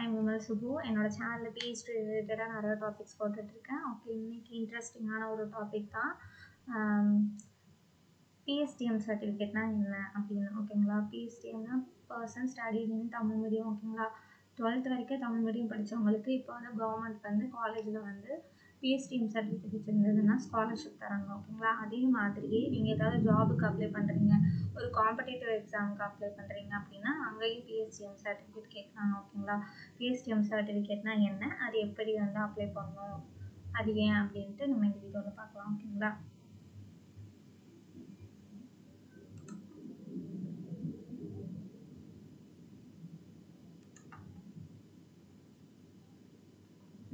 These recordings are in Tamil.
I'm Vimal Subbu. என்னோட சேனல்ல PhD ரிலேட்டடாக நிறைய டாபிக்ஸ் போட்டுட்ருக்கேன். ஓகே, இன்னைக்கு இன்ட்ரெஸ்டிங்கான ஒரு டாபிக் தான். PSTM சர்டிஃபிகேட்னா என்ன அப்படின்னு. ஓகேங்களா, PSTMனா person studied in Tamil medium. ஓகேங்களா, 12th வரைக்கும் தமிழ் மீடியம் படித்தவங்களுக்கு இப்போ வந்து கவர்மெண்ட் வந்து காலேஜில் வந்து PSTM சர்டிஃபிகேட் இருந்ததுன்னா ஸ்காலர்ஷிப் தராங்க. ஓகேங்களா, அதே மாதிரியே நீங்கள் ஏதாவது ஜாபுக்கு அப்ளை பண்ணுறீங்க, ஒரு காம்படேட்டிவ் எக்ஸாமுக்கு அப்ளை பண்ணுறீங்க அப்படின்னா அங்கேயும் PSTM சர்டிஃபிகேட் கேட்குறாங்க. ஓகேங்களா, PSTM சர்டிஃபிகேட்னா என்ன, அது எப்படி வந்து அப்ளை பண்ணணும், அது ஏன் அப்படின்ட்டு நம்ம இந்த வீடியோவில் பார்க்கலாம். ஓகேங்களா,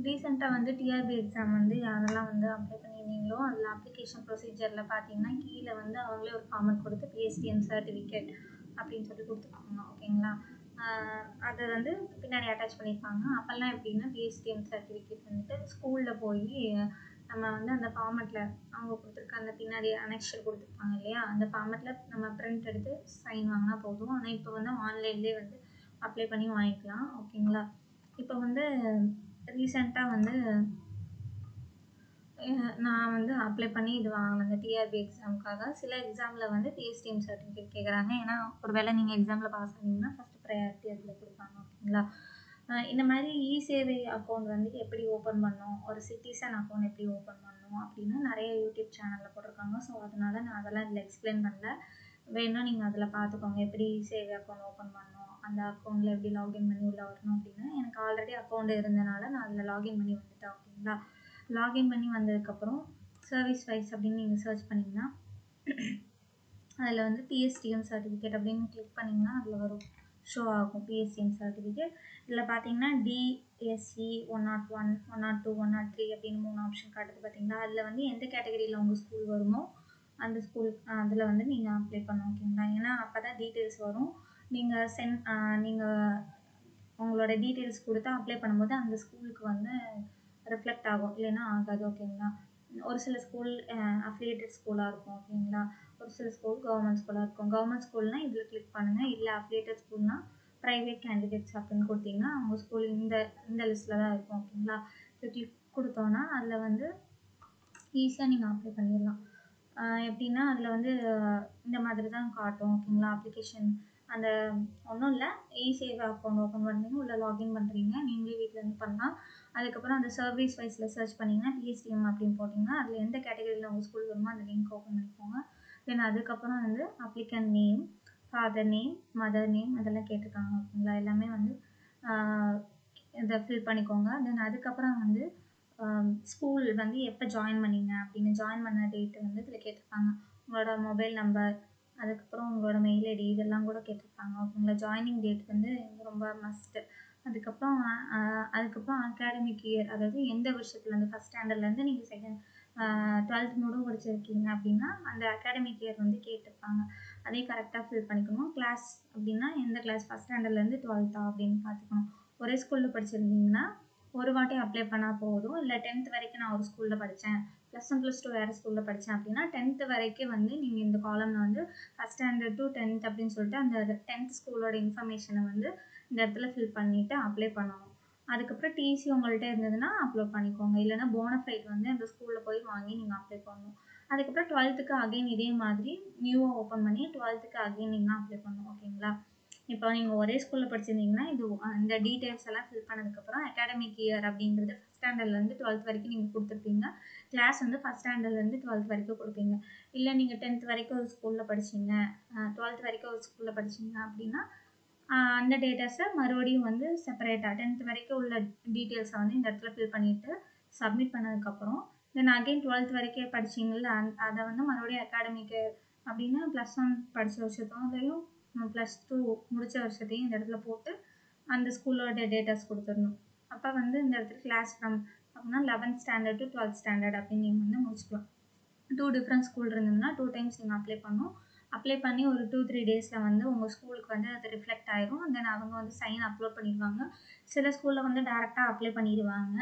ரீசெண்டாக வந்து டிஆர்பி எக்ஸாம் வந்து யாரெல்லாம் வந்து அப்ளை பண்ணியிருந்தீங்களோ அதில் அப்ளிகேஷன் ப்ரொசீஜரில் பார்த்தீங்கன்னா கீழே வந்து அவங்களே ஒரு ஃபார்மெட் கொடுத்து PSTM சர்டிஃபிகேட் அப்படின்னு சொல்லி கொடுத்துருப்பாங்க. ஓகேங்களா, அதை வந்து பின்னாடி அட்டாச் பண்ணியிருப்பாங்க. அப்போல்லாம் எப்படின்னா PSTM சர்டிஃபிகேட் வந்துட்டு ஸ்கூலில் போய் நம்ம வந்து அந்த ஃபார்மெட்டில் அவங்க கொடுத்துருக்க அந்த பின்னாடி அனெக்ஷர் கொடுத்துருப்பாங்க இல்லையா, அந்த ஃபார்மெட்டில் நம்ம பிரிண்ட் எடுத்து சைன் வாங்கினா போதும். ஆனால் இப்போ வந்து ஆன்லைன்லேயே வந்து அப்ளை பண்ணி வாங்கிக்கலாம். ஓகேங்களா, இப்போ வந்து ரீசெண்டாக வந்து நான் வந்து அப்ளை பண்ணி இது வாங்கினேன் இந்த டிஆர்பி எக்ஸாமுக்காக. சில எக்ஸாமில் வந்து PSTM சர்டிஃபிகேட் கேட்குறாங்க. ஏன்னா ஒரு வேளை நீங்கள் எக்ஸாமில் பாஸ் ஆனீங்கன்னா ஃபஸ்ட்டு ப்ரையாரிட்டி அதில் கொடுப்பாங்க. ஓகேங்களா, இந்த மாதிரி இ-சேவை அக்கௌண்ட் வந்து எப்படி ஓப்பன் பண்ணணும், ஒரு சிட்டிசன் அக்கௌண்ட் எப்படி ஓப்பன் பண்ணணும் அப்படின்னு நிறைய யூடியூப் சேனலில் போட்டிருக்காங்க. ஸோ அதனால நான் அதெல்லாம் இதில் எக்ஸ்பிளைன் பண்ணல. வேணும்னா நீங்கள் அதில் பார்த்துக்கோங்க எப்படி இ-சேவை அக்கௌண்ட் ஓப்பன் பண்ணணும், அந்த அக்கௌண்ட்டில் எப்படி லாகின் பண்ணி உள்ளே வரணும் அப்படின்னு. எனக்கு ஆல்ரெடி அக்கௌண்ட் இருந்தனால நான் அதில் லாகின் பண்ணி வந்துட்டேன். ஓகேங்களா, லாகின் பண்ணி வந்ததுக்கப்புறம் சர்வீஸ் வைஸ் அப்படின்னு நீங்கள் சர்ச் பண்ணிங்கன்னா அதில் வந்து PSTM சர்டிஃபிகேட் அப்படின்னு கிளிக் பண்ணிங்கன்னா அதில் வரும், ஷோ ஆகும் PSTM சர்டிஃபிகேட். இதில் பார்த்தீங்கன்னா DSE 101, 102, 103 அப்படின்னு 3 ஆப்ஷன் காட்டுது பார்த்தீங்களா. அதில் வந்து எந்த கேட்டகரியில் உங்கள் ஸ்கூல் வருமோ அந்த ஸ்கூல் அதில் வந்து நீங்கள் அப்ளை பண்ணணும். ஓகேங்களா, ஏன்னா அப்போ தான் டீட்டெயில்ஸ் வரும். நீங்கள் உங்களோட டீட்டெயில்ஸ் கொடுத்து அப்ளை பண்ணும்போது அந்த ஸ்கூலுக்கு வந்து ரிஃப்ளெக்ட் ஆகும், இல்லைன்னா ஆகாது. ஓகேங்களா, ஒரு சில ஸ்கூல் அஃபிலியேட்டட் ஸ்கூலாக இருக்கும். ஓகேங்களா, ஒரு சில ஸ்கூல் கவர்மெண்ட் ஸ்கூலாக இருக்கும். கவர்மெண்ட் ஸ்கூல்னால் இதில் கிளிக் பண்ணுங்கள். இல்லை அஃபிலியேட்டட் ஸ்கூல்னால் ப்ரைவேட் கேண்டிடேட்ஸ் அப்படின்னு கொடுத்தீங்கன்னா அவங்க ஸ்கூல் இந்த லிஸ்ட்டில் தான் இருக்கும். ஓகேங்களா, இது கிளிக் கொடுத்தோன்னா அதில் வந்து ஈஸியாக நீங்கள் அப்ளை பண்ணிடலாம். எப்படின்னா அதில் வந்து இந்த மாதிரி தான் காட்டும். ஓகேங்களா, அப்ளிகேஷன் அந்த ஒன்றும் இல்லை, இ-சேவை அக்கௌண்ட் ஓப்பன் பண்ணுறீங்க, உள்ள லாகின் பண்ணுறீங்க, நீங்களே வீட்டிலேருந்து பண்ணலாம். அதுக்கப்புறம் அந்த சர்வீஸ் வைஸில் சர்ச் பண்ணிங்கன்னா PSTM அப்படின்னு போட்டிங்கன்னா அதில் எந்த கேட்டகரியில் உங்கள் ஸ்கூல் வருமோ அந்த லிங்க் ஓப்பன் பண்ணிக்கோங்க. தென் அதுக்கப்புறம் வந்து applicant name, father name, mother name அதெல்லாம் கேட்டிருக்காங்க. ஓகேங்களா, எல்லாமே வந்து இதை ஃபில் பண்ணிக்கோங்க. தென் அதுக்கப்புறம் வந்து ஸ்கூல் வந்து எப்போ ஜாயின் பண்ணீங்க அப்படின்னு ஜாயின் பண்ண டேட்டு வந்து இதில் கேட்டிருப்பாங்க. உங்களோட மொபைல் நம்பர், அதுக்கப்புறம் உங்களோட மெயில் ஐடி இதெல்லாம் கூட கேட்டிருப்பாங்க. ஓகேங்களா, ஜாயினிங் டேட் வந்து ரொம்ப மஸ்ட்டு. அதுக்கப்புறம் அகாடமிக் இயர், அதாவது எந்த வருஷத்துலேருந்து ஃபஸ்ட் ஸ்டாண்டர்ட்லேருந்து நீங்கள் 12th மட்டும் படிச்சிருக்கீங்க அப்படின்னா அந்த அகாடமிக் இயர் வந்து கேட்டிருப்பாங்க. அதையும் கரெக்டாக ஃபில் பண்ணிக்கணும். கிளாஸ் அப்படின்னா எந்த கிளாஸ், ஃபஸ்ட் ஸ்டாண்டர்ட்லேருந்து 12th அப்படின்னு பார்த்துக்கணும். ஒரே ஸ்கூலில் படிச்சிருந்தீங்கன்னா ஒரு வாட்டி அப்ளை பண்ணால் போதும். இல்லை 10th வரைக்கும் நான் ஒரு ஸ்கூலில் படித்தேன், +1 +2 வேறு ஸ்கூலில் படித்தேன் அப்படின்னா 10th வரைக்கும் வந்து நீங்கள் இந்த காலமில் வந்து ஃபஸ்ட் ஸ்டாண்டர்ட் டு 10th அப்படின்னு சொல்லிட்டு அந்த 10th ஸ்கூலோட இன்ஃபர்மேஷனை வந்து இந்த இடத்துல ஃபில் பண்ணிவிட்டு அப்ளை பண்ணணும். அதுக்கப்புறம் டிசி உங்கள்கிட்ட இருந்ததுன்னா அப்லோட் பண்ணிக்கோங்க. இல்லைனா போனஃபைட் வந்து அந்த ஸ்கூலில் போய் வாங்கி நீங்கள் அப்ளை பண்ணணும். அதுக்கப்புறம் 12th அகைன் இதே மாதிரி நியூவாக ஓப்பன் பண்ணி 12th அகைன் நீங்கள் அப்ளை பண்ணணும். ஓகேங்களா, இப்போ நீங்கள் ஒரே ஸ்கூலில் படிச்சிருந்தீங்கன்னா இந்த டீட்டெயில்ஸ் எல்லாம் ஃபில் பண்ணதுக்கப்புறம் அகாடமிக் இயர் அப்படிங்கிறது ஃபஸ்ட் ஸ்டாண்டர்ட்லேருந்து 12th வரைக்கும் நீங்கள் கொடுத்துருப்பீங்க. கிளாஸ் வந்து ஃபஸ்ட் ஸ்டாண்டர்ட்லேருந்து 12th வரைக்கும் கொடுப்பீங்க. இல்லை நீங்கள் 10th வரைக்கும் ஒரு ஸ்கூலில் படிச்சிங்க, 12th வரைக்கும் ஒரு ஸ்கூலில் படிச்சிங்க அப்படின்னா அந்த டேட்டாஸை மறுபடியும் வந்து செப்பரேட்டாக 10th வரைக்கும் உள்ள டீட்டெயில்ஸை வந்து இந்த இடத்துல ஃபில் பண்ணிவிட்டு சப்மிட் பண்ணதுக்கப்புறம் தென் அகைன் 12th வரைக்கும் படிச்சிங்கள்ல அதை வந்து மறுபடியும் அகாடமிக் அப்படின்னா +1 படித்த வருஷத்தையும் +2 முடித்த வருஷத்தையும் இந்த இடத்துல போட்டு அந்த ஸ்கூலோட டேட்டாஸ் கொடுத்துடணும். அப்போ வந்து இந்த இடத்துல கிளாஸ் ஃப்ரம் அப்படின்னா 11th standard to 12th standard அப்படின்னு நீங்கள் வந்து முடிச்சுக்கலாம். 2 டிஃப்ரெண்ட் ஸ்கூல் இருந்ததுன்னா 2 டைம்ஸ் நீங்கள் அப்ளை பண்ணணும். அப்ளை பண்ணி ஒரு 2-3 டேஸில் வந்து உங்கள் ஸ்கூலுக்கு வந்து அது ரிஃப்ளெக்ட் ஆயிரும். தென் அவங்க வந்து சைன் அப்லோட் பண்ணிடுவாங்க. சில ஸ்கூலில் வந்து டேரெக்டாக அப்ளை பண்ணிடுவாங்க.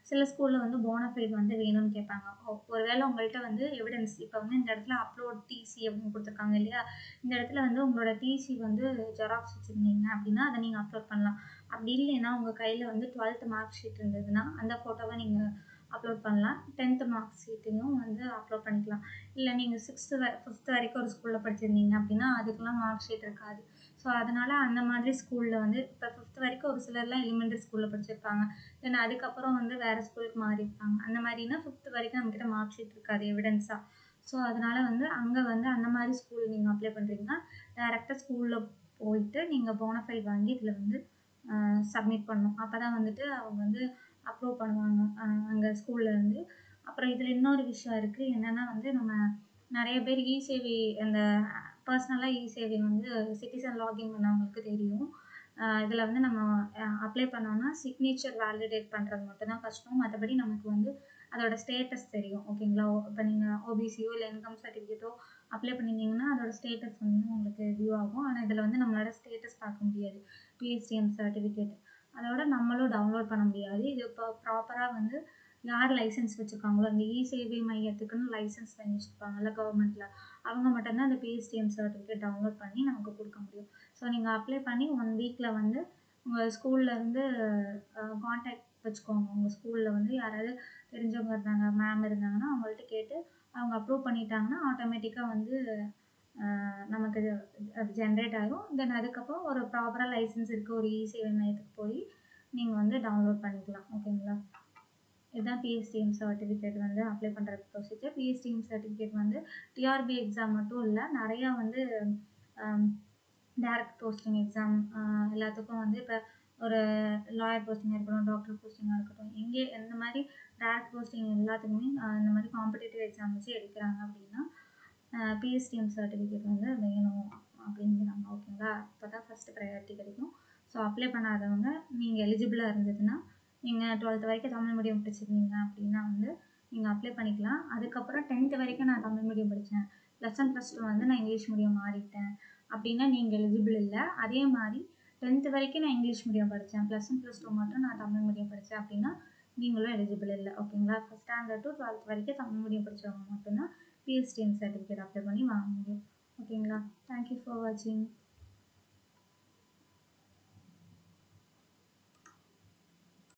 சில ஸ்கூலில் வந்து போனஃபைட் வந்து வேணும்னு கேட்பாங்க. ஒருவேளை உங்கள்கிட்ட வந்து எவிடன்ஸ், இப்போ வந்து இந்த இடத்துல அப்லோட் டிசி அப்படின்னு கொடுத்துருக்காங்க இல்லையா, இந்த இடத்துல வந்து உங்களோட டிசி வந்து ஜெராக்ஸ் வச்சுருந்தீங்க அப்படின்னா அதை நீங்கள் அப்லோட் பண்ணலாம். அப்படி இல்லைன்னா உங்கள் கையில் வந்து 12th மார்க் ஷீட் இருந்ததுன்னா அந்த ஃபோட்டோவை நீங்கள் அப்லோட் பண்ணலாம். 10th மார்க் ஷீட்டையும் வந்து அப்லோட் பண்ணிக்கலாம். இல்லை நீங்கள் 5th வரைக்கும் ஒரு ஸ்கூலில் படிச்சிருந்தீங்க அப்படின்னா அதுக்கெல்லாம் மார்க் ஷீட் இருக்காது. ஸோ அதனால் அந்த மாதிரி ஸ்கூலில் வந்து இப்போ 5th வரைக்கும் ஒரு சிலர்லாம் எலிமெண்ட்ரி ஸ்கூலில் படிச்சிருப்பாங்க. தென் அதுக்கப்புறம் வந்து வேறு ஸ்கூலுக்கு மாறியிருப்பாங்க. அந்த மாதிரினா 5th வரைக்கும் நம்மக்கிட்ட மார்க் ஷீட் இருக்காது எவிடன்ஸாக. ஸோ அதனால் வந்து அங்கே வந்து அந்த மாதிரி ஸ்கூல் நீங்கள் அப்ளை பண்ணுறீங்கன்னா டேரெக்டாக ஸ்கூலில் போயிட்டு நீங்கள் போனஃபைட் வாங்கி இதில் வந்து சப்மிட் பண்ணணும். அப்போ தான் வந்துட்டு அவங்க வந்து அப்ரூவ் பண்ணுவாங்க அங்கே ஸ்கூல்லேருந்து. அப்புறம் இதில் இன்னொரு விஷயம் இருக்குது. என்னென்னா வந்து நம்ம நிறைய பேர் இ-சேவை அந்த பர்சனலாக இ-சேவை வந்து சிட்டிசன் லாகின் பண்ணவங்களுக்கு தெரியும். இதில் வந்து நம்ம அப்ளை பண்ணோன்னா சிக்னேச்சர் வேலிடேட் பண்ணுறது மட்டும்தான் கஷ்டம். மற்றபடி நமக்கு வந்து அதோட ஸ்டேட்டஸ் தெரியும். ஓகேங்களா? இப்போ நீங்கள் ஓபிசியோ இல்லை இன்கம் சர்டிஃபிகேட்டோ அப்ளை பண்ணியிருந்தீங்கன்னா அதோட ஸ்டேட்டஸ் வந்து உங்களுக்கு வியூ ஆகும். ஆனால் இதில் வந்து நம்மளோட ஸ்டேட்டஸ் பார்க்க முடியாது. பிஎஸ்டிஎம் சர்டிஃபிகேட் அதோட நம்மளும் டவுன்லோட் பண்ண முடியாது. இது இப்போ ப்ராப்பராக வந்து யார் லைசன்ஸ் வச்சுருக்காங்களோ அந்த இ-சேவை மையத்துக்குன்னு லைசன்ஸ் பண்ணி வச்சுருப்பாங்கல்ல கவர்மெண்ட்டில், அவங்க மட்டும்தான் அந்த பிஎஸ்டிஎம் சர்டிஃபிகேட் டவுன்லோட் பண்ணி நமக்கு கொடுக்க முடியும். ஸோ நீங்கள் அப்ளை பண்ணி 1 வீக்கில் வந்து உங்கள் ஸ்கூல்லேருந்து கான்டாக்ட் வச்சுக்கோங்க. உங்கள் ஸ்கூலில் வந்து யாராவது தெரிஞ்சவங்க இருந்தாங்க, மேம் இருந்தாங்கன்னா அவங்கள்ட்ட கேட்டு அவங்க அப்ரூவ் பண்ணிட்டாங்கன்னா ஆட்டோமேட்டிக்காக வந்து நமக்கு ஜென்ரேட் ஆகும். தென் அதுக்கப்புறம் ஒரு ப்ராப்பராக லைசன்ஸ் இருக்க ஒரு இ-சேவை மையத்துக்கு போய் நீங்கள் வந்து டவுன்லோட் பண்ணிக்கலாம். ஓகேங்களா? இதுதான் பிஎஸ்டிஎம் சர்டிஃபிகேட் வந்து அப்ளை பண்ணுற ப்ரொசீஜர். பிஎஸ்டிஎம் சர்டிஃபிகேட் வந்து டிஆர்பி எக்ஸாம் மட்டும் இல்லை, நிறையா வந்து டைரக்ட் போஸ்டிங் எக்ஸாம் எல்லாத்துக்கும் வந்து இப்போ ஒரு லாயர் போஸ்டிங்காக இருக்கட்டும், டாக்டர் போஸ்டிங்காக இருக்கட்டும், எந்த மாதிரி டைரக்ட் போஸ்டிங் எல்லாத்துக்குமே இந்த மாதிரி காம்படிட்டிவ் எக்ஸாம் வச்சு எடுக்கிறாங்க அப்படின்னா பிஎஸ்டிஎம் சர்டிஃபிகேட் வந்து வேணும் அப்படிங்கிறாங்க. ஓகேங்களா? இப்போ தான் ஃபஸ்ட்டு ப்ரையாரிட்டி கிடைக்கும். ஸோ அப்ளை பண்ணாதவங்க நீங்கள் எலிஜிபிளாக இருந்ததுன்னா நீங்கள் 12th வரைக்கும் தமிழ் மீடியம் படிச்சிருந்தீங்க அப்படின்னா வந்து நீங்கள் அப்ளை பண்ணிக்கலாம். அதுக்கப்புறம் 10th வரைக்கும் நான் தமிழ் மீடியம் படித்தேன், +1 +2 வந்து நான் இங்கிலீஷ் மீடியம் மாறிட்டேன் அப்படின்னா நீங்கள் எலிஜிபிள் இல்லை. அதே மாதிரி 10th வரைக்கும் நான் இங்கிலீஷ் மீடியம் படித்தேன், +1 +2 மட்டும் நான் தமிழ் மீடியம் படித்தேன் அப்படின்னா நீங்களும் எலிஜிபிள் இல்லை. ஓகேங்களா? ஃபஸ்ட் ஸ்டாண்டர்ட் டு 12th வரைக்கும் தமிழ் மீடியம் படித்தவங்க மட்டும்தான் பிஎஸ்டிஎம் சர்டிஃபிகேட் அப்ளை பண்ணி வாங்க முடியும். ஓகேங்களா? தேங்க்யூ ஃபார் வாட்சிங்.